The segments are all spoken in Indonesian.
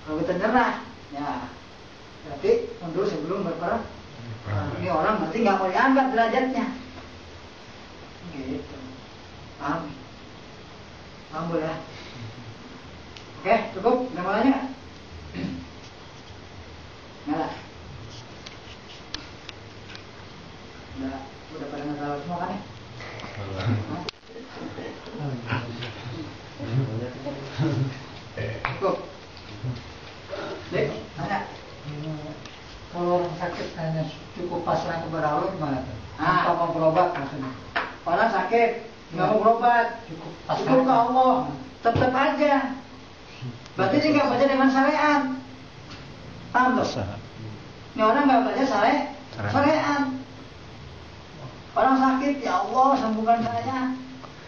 Kalau kita nyerah, ya berarti mundur sebelum berperang. Ini orang berarti nggak mau diangkat derajatnya. Gitu. Paham? Paham boleh? Oke, cukup. Ada mau nanya nggak? Nggak. Udah pada nggak tahu semua kan ya? Cukup. Dek, tanya. Kalau orang sakit hanya cukup pasrah kepada Allah gimana tuh? Tanpa mau berobat maksudnya. Orang sakit nggak mau berobat, cukup ke Allah, tetap aja. Berarti dia nggak baca dengan syariat. Paham tuh? Ini orang nggak baca syariat. Orang sakit, ya Allah sembuhkan saya.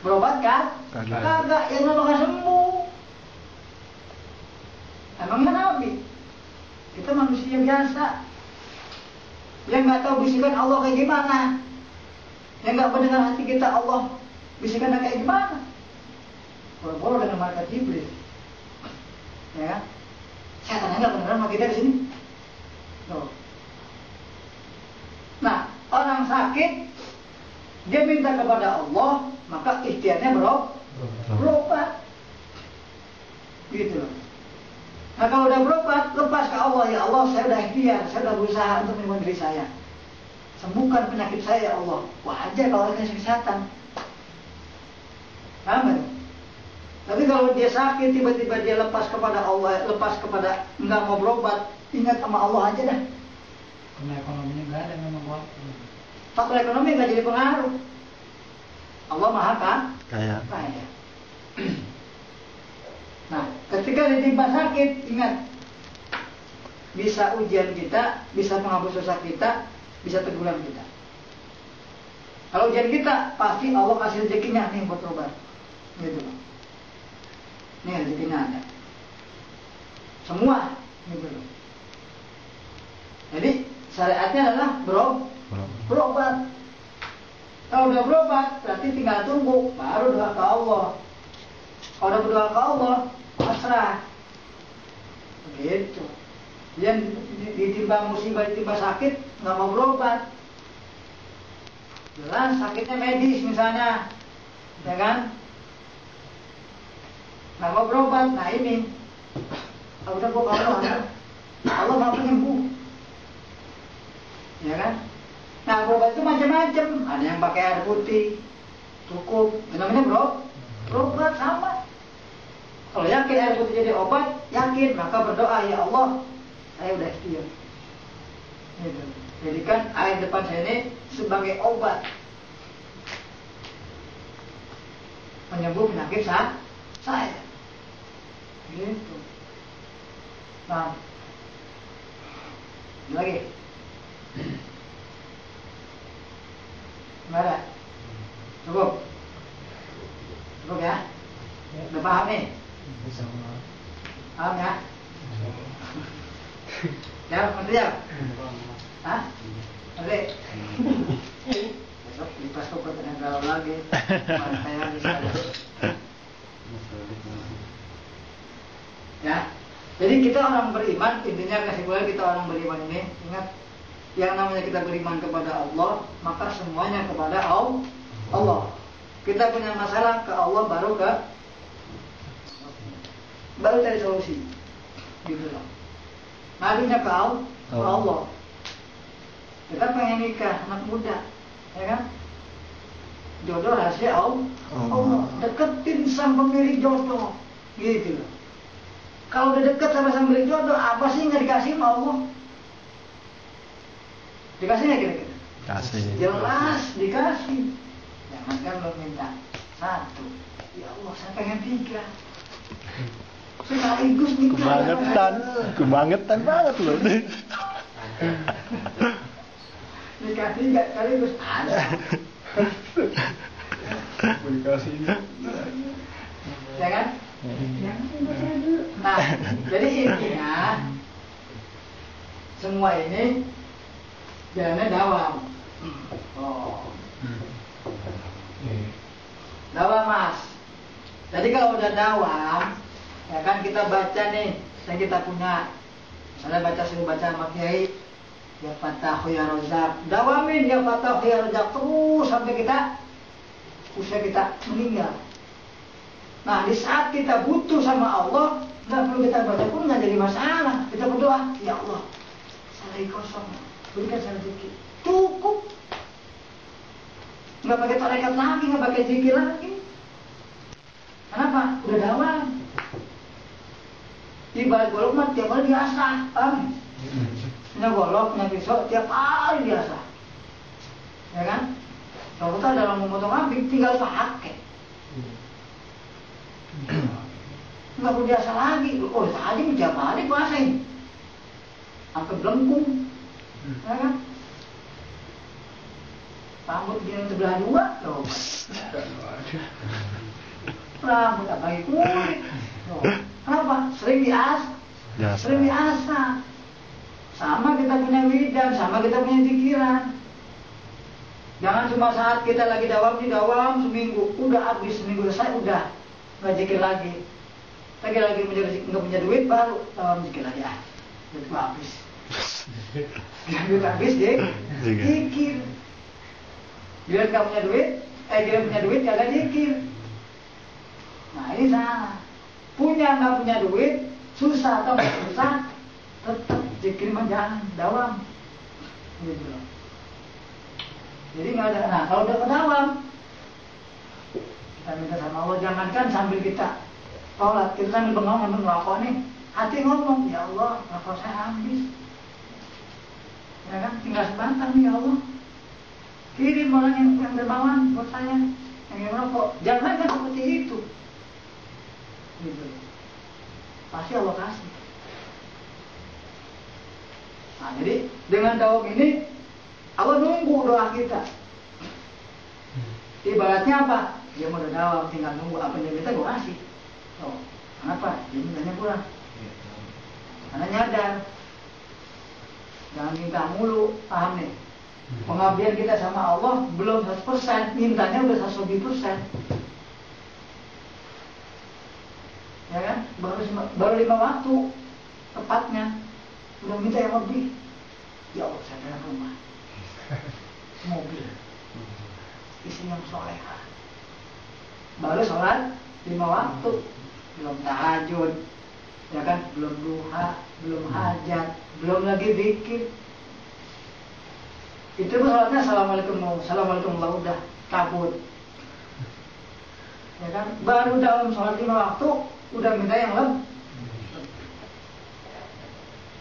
Berobat kan? Kagak, yang nggak sembuh. Emangnya Nabi? Kita manusia biasa yang nggak tahu bisikan Allah kayak gimana, yang nggak mendengar hati kita Allah bisikan kayak gimana. Boro-boro dengan malaikat Jibril, ya kan? Setannya nggak beneran sama kita di sini. Tuh. Nah, orang sakit dia minta kepada Allah, maka ikhtiarnya berobat, gitu loh. Nah kalau udah berobat, lepas ke Allah, ya Allah saya udah ikhtiar, saya udah berusaha untuk menyembuhkan diri saya. Sembuhkan penyakit saya ya Allah. Wajar kalau kasih kesehatan. Paham? Tapi kalau dia sakit, tiba-tiba dia lepas kepada Allah, lepas kepada nggak mau berobat, ingat sama Allah aja dah. Karena ekonominya nggak ada memang buat. Faktor ekonomi nggak jadi pengaruh. Allah maha kaya. Nah, ketika ditimpa sakit, ingat, bisa ujian kita, bisa menghapus dosa kita, bisa teguran kita. Kalau ujian kita, pasti Allah kasih rezekinya nih buat obat. Gitu. Nih rezekinya ada. Semua, gitu. Jadi syariatnya adalah berobat. Kalau udah berobat, berarti tinggal tunggu, baru doa ke Allah. Kalau udah berdoa ke Allah, pasrah. Begitu. Dia ditimpa musibah, ditimpa sakit, nggak mau berobat. Jelas sakitnya medis misalnya, ya kan? Nggak mau berobat, nah ini. Udah gua ke Allah mau penyembuh, ya kan? Nah berobat itu macam-macam. Ada yang pakai air putih, cukup. Namanya berobat sama. Kalau yakin air putih jadi obat, yakin, maka berdoa, ya Allah, saya udah ikhtiar. Gitu. Jadikan air depan saya ini sebagai obat menyembuh penyakit saya. Gitu. Nah, lagi. Gimana? Cukup ya? Udah paham nih? Paham ya? Ya, ngerti ya? Hah? Ngerti? Besok lipas kok dengan galau lagi. Saya bisa. Ya, jadi kita orang beriman, intinya kesimpulan kita orang beriman ini, ingat, yang namanya kita beriman kepada Allah, maka semuanya kepada Allah. Kita punya masalah ke Allah, baru cari solusi, gitu loh. Ngadunya ke Allah. Kita pengen nikah, anak muda, ya kan? Jodoh rahasia Allah. Deketin sang pemilik jodoh, gitu loh. Kalau udah deket sama sang pemilik jodoh, apa sih nggak dikasih sama Allah? Dikasih nggak kira-kira? Kasih. Jelas dikasih. Jangan kan lo minta satu, ya Allah saya pengen 3. Sekaligus nikah. Kebangetan banget loh. Nikah 3 sekaligus ada. Dikasih. Ya kan? Nah, jadi intinya semua ini jalannya dawam. Dawam mas. Jadi kalau udah dawam, ya kan kita baca nih Saya kita punya, misalnya suruh baca sama kiai, ya Fatah ya Razak, dawamin ya Fatah ya Razak terus sampai kita usia kita meninggal. Nah di saat kita butuh sama Allah, nggak perlu kita baca pun nggak jadi masalah. Kita berdoa, ya Allah, saya kosong, berikan saya rezeki, cukup. Nggak pakai tarekat lagi, nggak pakai zikir lagi. Kenapa? Udah dawam. Ibarat golok mah tiap hari diasah, paham? Punya golok, punya pisau, tiap hari diasah. Ya kan? Kalau kita dalam memotong kambing, tinggal pakai. Nggak perlu diasah lagi. Oh, tadi tiap hari puasain. Sampai belengkung. Ya kan? Rambut dia sebelah dua, loh. Rambut tak bagi kulit. Kenapa? Sering sering diasah. Sama kita punya widan, sama kita punya pikiran. Jangan cuma saat kita lagi dawam seminggu, udah habis seminggu selesai, udah nggak zikir lagi. Lagi nggak punya duit baru dawam zikir lagi. Duit gua habis. Duit habis deh, zikir. Dia nggak punya duit, dia punya duit kagak zikir. Nah ini salah. Punya nggak punya duit, susah atau nggak susah, tetap zikir mah jangan dawam. Gitu. Jadi nggak ada. Nah kalau udah kedawam, kita minta sama Allah, jangankan sambil kita sholat, kita sambil bengong ngerokok nih, hati ngomong, ya Allah, rokok saya habis. Ya kan, tinggal sebatang nih ya Allah. Kirim orang yang dermawan buat saya, yang merokok. Jangan kan seperti itu. Gitu. Pasti Allah kasih. Nah, jadi dengan dawam ini Allah nunggu doa kita. Ibaratnya apa? Dia mau dawam, tinggal nunggu apa yang dia minta gue kasih. Oh, kenapa? Dia mintanya kurang. Karena nyadar. Jangan minta mulu, paham nih? Pengabdian kita sama Allah belum 100%, mintanya udah 100%. Ya kan? Baru 5 waktu tepatnya udah minta yang lebih. Ya Allah, saya pengen rumah, mobil, istri yang soleha. Baru sholat 5 waktu, belum tahajud, ya kan? Belum duha, belum hajat, belum lagi zikir. Itu pun sholatnya assalamualaikum udah kabut. Ya kan? Baru dalam sholat 5 waktu udah minta yang lebih.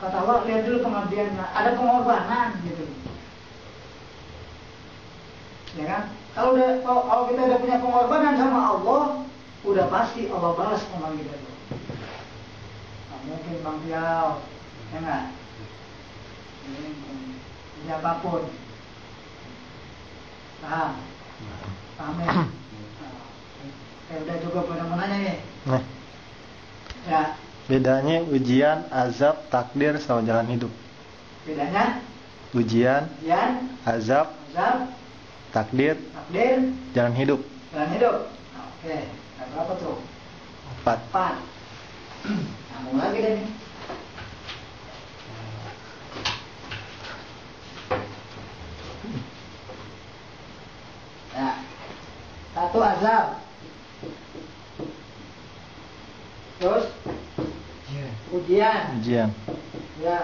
Kata Allah, lihat dulu pengabdiannya, ada pengorbanan gitu. Ya kan? Kalau kita udah punya pengorbanan sama Allah, udah pasti Allah balas pengorbanan kita itu. Nah, mungkin Bang Tiau, ya nggak? Siapapun, paham? Paham ya? Udah cukup, udah mau nanya nih. Ya. Bedanya ujian, azab, takdir sama jalan hidup. Bedanya? Ujian, azab, takdir, jalan hidup. Jalan hidup. Oke. Berapa tuh? 4. Sambung lagi deh nih. Ya. 1 azab. Terus ujian. Ya.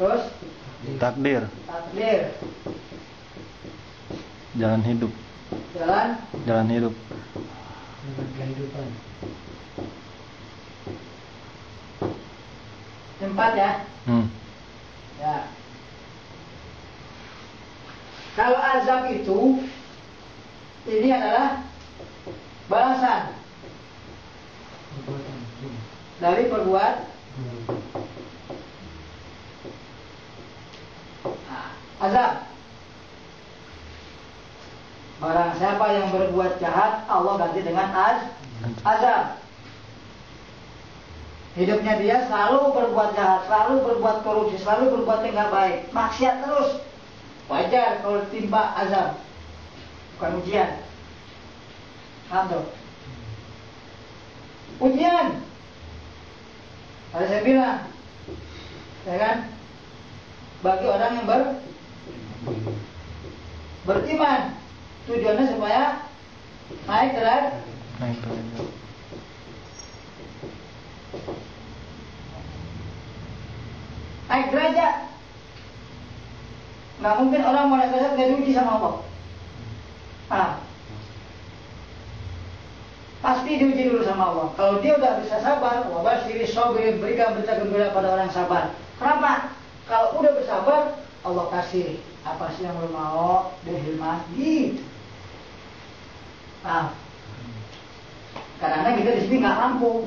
Terus takdir. Jalan hidup. Jalan hidup. Kehidupan. 4 ya. Ya. Kalau azab itu ini adalah balasan dari perbuatan. Azab. Barang siapa yang berbuat jahat, Allah ganti dengan azab. Hidupnya dia selalu berbuat jahat, selalu berbuat korupsi, selalu berbuat yang nggak baik, maksiat terus. Wajar kalau timpa azab, bukan ujian. Paham tuh? Ujian. Ada saya bilang, ya kan? Bagi orang yang beriman, tujuannya supaya naik derajat. Naik derajat. Naik derajat. Nggak mungkin orang mau naik derajat nggak diuji sama Allah. Pasti diuji dulu sama Allah. Kalau dia udah bisa sabar, wabashiri sabirin, berikan berita gembira pada orang sabar. Kenapa? Kalau udah bersabar, Allah kasih apa sih yang lo mau, dia hilmat gitu. Kadang-kadang kita di sini nggak mampu,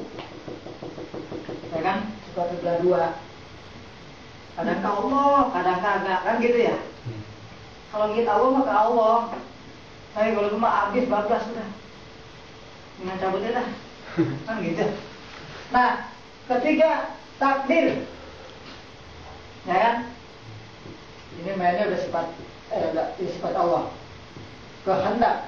ya kan? Suka terbelah dua. Kadang ke Allah, kadang kagak, kan gitu ya. Kalau kita Allah mah ke Allah. Tapi kalau cuma habis bablas sudah. Dengan cabutnya dah. Kan gitu. Nah, ketiga takdir. Ya kan? Ini mainnya udah sifat Allah. Kehendak.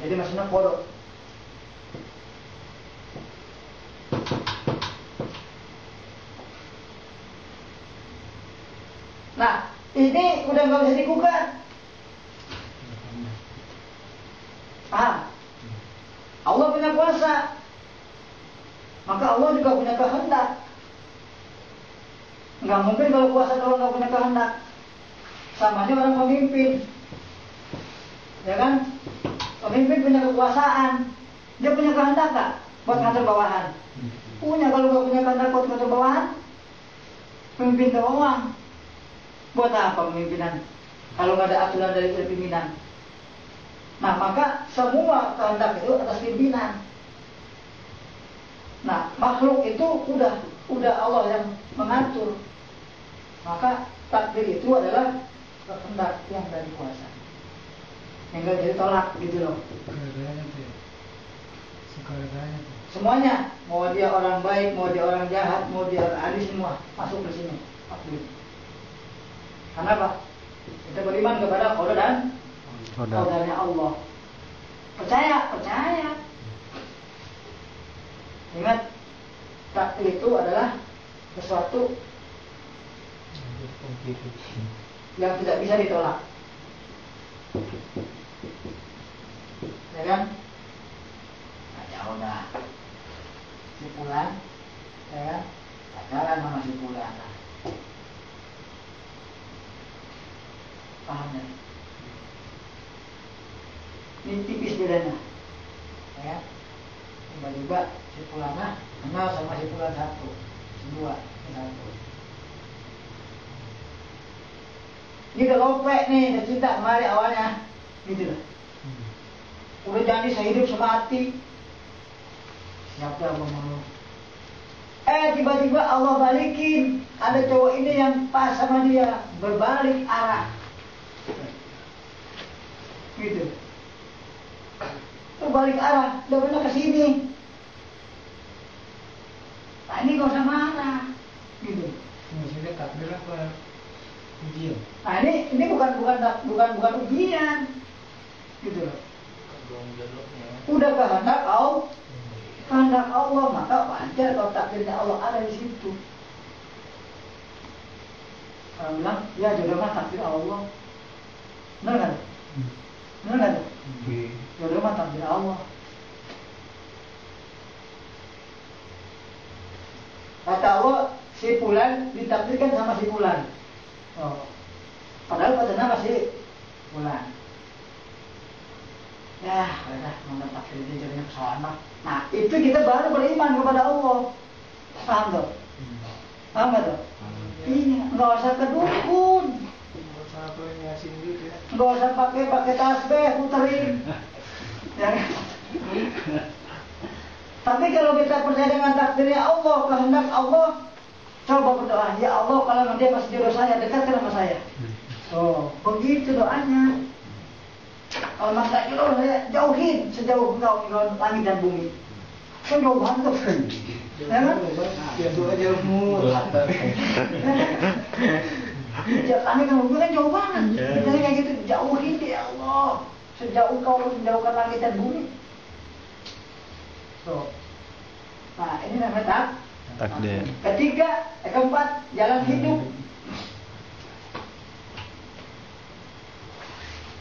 Jadi maksudnya kodok. Nah, ini udah nggak bisa digugat. Allah punya kuasa, maka Allah juga punya kehendak. Nggak mungkin kalau kuasa kalau nggak punya kehendak. Sama aja orang pemimpin, ya kan? Pemimpin punya kekuasaan, dia punya kehendak nggak buat ngatur bawahan? Punya. Kalau nggak punya kehendak buat ngatur bawahan, pemimpin doang. Buat apa pemimpinan kalau nggak ada aturan dari pimpinan? Nah, maka semua kehendak itu atas pimpinan. Nah, makhluk itu udah Allah yang mengatur. Maka takdir itu adalah kehendak yang dari kuasa. Yang nggak jadi tolak gitu loh. Semuanya, mau dia orang baik, mau dia orang jahat, mau dia orang adil, semua masuk di sini. Takdir. Karena apa? Kita beriman kepada qada dan qadarnya Allah. Percaya. Ingat, takdir itu adalah sesuatu yang tidak bisa ditolak. Ya kan? Nah, ya udah. Si Fulan, ya kan? Pacaran sama si Fulan. Paham ya? Ini tipis bedanya, ya. Tiba-tiba si Fulana kenal sama si Fulan satu, si dua, satu. Ini udah lopek nih, udah cinta kemarin awalnya, gitu loh. Udah janji sehidup semati. Siapa yang mau? Tiba-tiba Allah balikin, ada cowok ini yang pas sama dia, berbalik arah. Gitu. Berbalik arah, udah benar ke sini. Nah, ini gak usah marah. Gitu. Maksudnya takdir apa ujian? Nah, ini bukan ujian. Gitu loh. Udah kehendak Allah, maka wajar kalau takdirnya Allah ada di situ. Orang bilang, ya jodoh mah takdir Allah. Benar kan? Benar kan? Jodoh mah takdir Allah. Kata Allah, si Fulan ditakdirkan sama si Fulan. Padahal pacarnya masih Fulan. Ya, udah mana takdir dia jadinya kesalahan. Nah, itu kita baru beriman kepada Allah. Paham tuh? Paham gak tuh? Iya, nggak usah ke dukun. Nggak usah pakai tasbih puterin. Ya. Tapi kalau kita percaya dengan takdirnya Allah, kehendak Allah, coba berdoa, ya Allah, kalau dia masih jodoh saya, dekatkan sama saya. Begitu doanya. Kalau masalah jodoh saya jauhin sejauh engkau langit dan bumi. Kan jauh banget tuh. Ya kan? Ya doa jauhmu. Langit dan bumi kan jauh banget. Kita kayak gitu, jauhin ya Allah. Sejauh engkau menjauhkan langit dan bumi. So. Nah, ini namanya Takdir. Keempat, jalan hidup.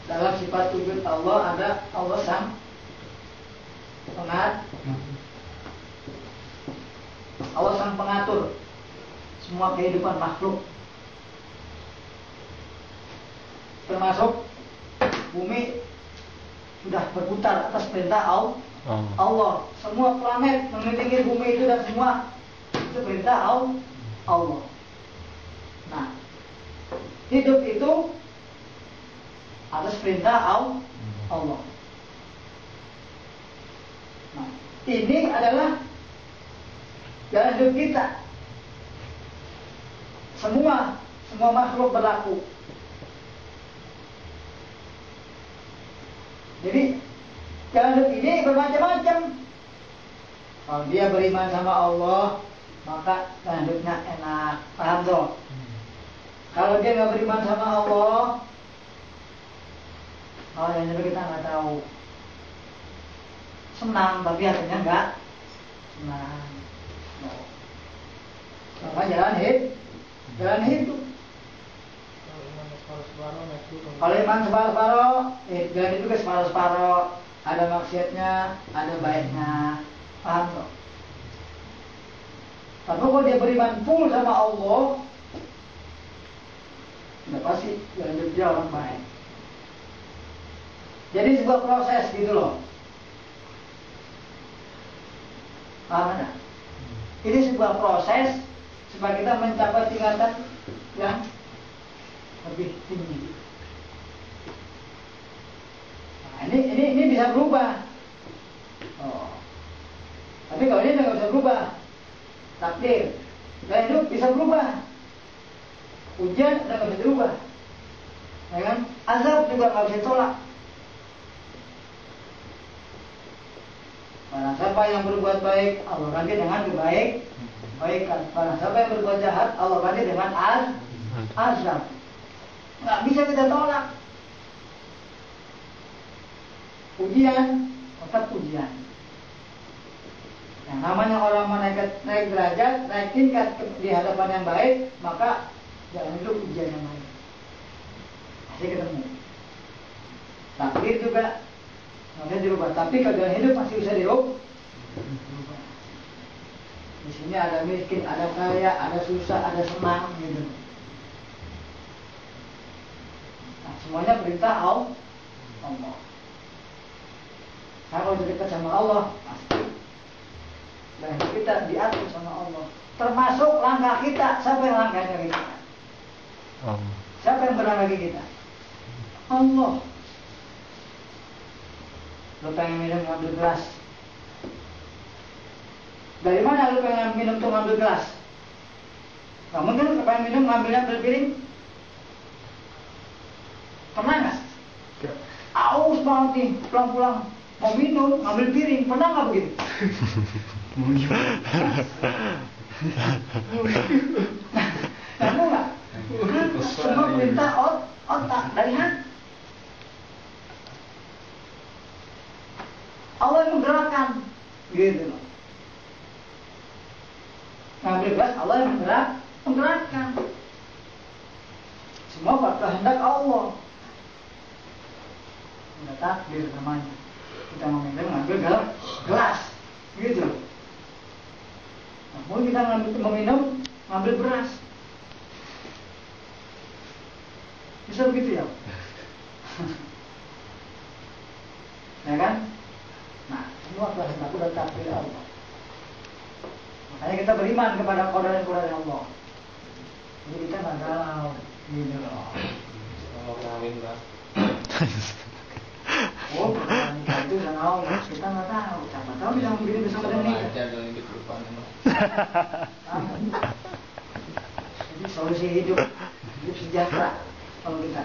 Dalam sifat wujud Allah ada Allah sang Allah sang pengatur semua kehidupan makhluk, termasuk bumi sudah berputar atas perintah Allah. Semua planet mengelilingi bumi itu dan semua itu perintah Allah. Nah, hidup itu atas perintah Allah. Nah, ini adalah jalan hidup kita. Semua makhluk berlaku. Jadi jalan hidup ini bermacam-macam. Kalau dia beriman sama Allah, maka jalan hidupnya enak. Paham toh? Kalau dia nggak beriman sama Allah, yang hidup kita nggak tahu. Senang, tapi hatinya nggak senang. Maka jalan hidup. Kalau iman separuh-separuh, jalan itu ke separuh-separuh. Ada maksiatnya, ada baiknya. Paham toh? Tapi kalau dia beriman full sama Allah, sudah pasti jalan hidup dia orang baik. Jadi sebuah proses gitu loh. Paham enggak? Ini sebuah proses supaya kita mencapai tingkatan yang lebih tinggi. Nah, ini bisa berubah. Tapi kalau ini nggak bisa berubah, takdir, dan hidup bisa berubah. Ujian udah nggak bisa berubah, ya kan? Azab juga nggak bisa tolak. Barang siapa yang berbuat baik, Allah ganti dengan kebaikan. Barang siapa yang berbuat jahat, Allah ganti dengan azab. Nggak bisa kita tolak. Ujian, tetap ujian. Yang namanya orang naik derajat, naik tingkat di hadapan yang baik, maka jalan hidup ujian yang baik. Masih ketemu. Takdir juga nggak bisa dirubah, tapi kalau jalan hidup masih bisa dirubah. Di sini ada miskin, ada kaya, ada susah, ada senang, gitu. Nah, semuanya perintah Allah. Kalau dekat sama Allah, pasti dan kita diatur sama Allah. Termasuk langkah kita, siapa yang langkah kaki kita? Siapa yang berlangkah kaki kita? Allah. Lu pengen minum, ngambil gelas. Dari mana lu pengen minum tuh ngambil gelas? Gak mungkin lu pengen minum ngambilnya piring. Pernah gak? Aus banget nih, pulang-pulang mau minum, ngambil piring. Pernah gak begitu? Kamu gak? Semua perintah otak dari hati. Allah yang menggerakkan, gitu loh. Ngambil gelas, Allah yang menggerakkan. Semua kehendak Allah. Udah takdir namanya. Kita mengambil gelas, gitu. Namun kita ngambil beras. Bisa begitu ya? Ya kan? Nah, semua kehendak dan takdir Allah. Makanya kita beriman kepada qadar dan qadar Allah. Jadi kita nggak galau, gitu loh. Kalau kawin lah. Oh, nikah itu nggak tahu, kita nggak tahu. Siapa tahu bisa begini besok ada nikah. Ajar dalam hidup depan emang. Jadi solusi hidup sejahtera kalau kita.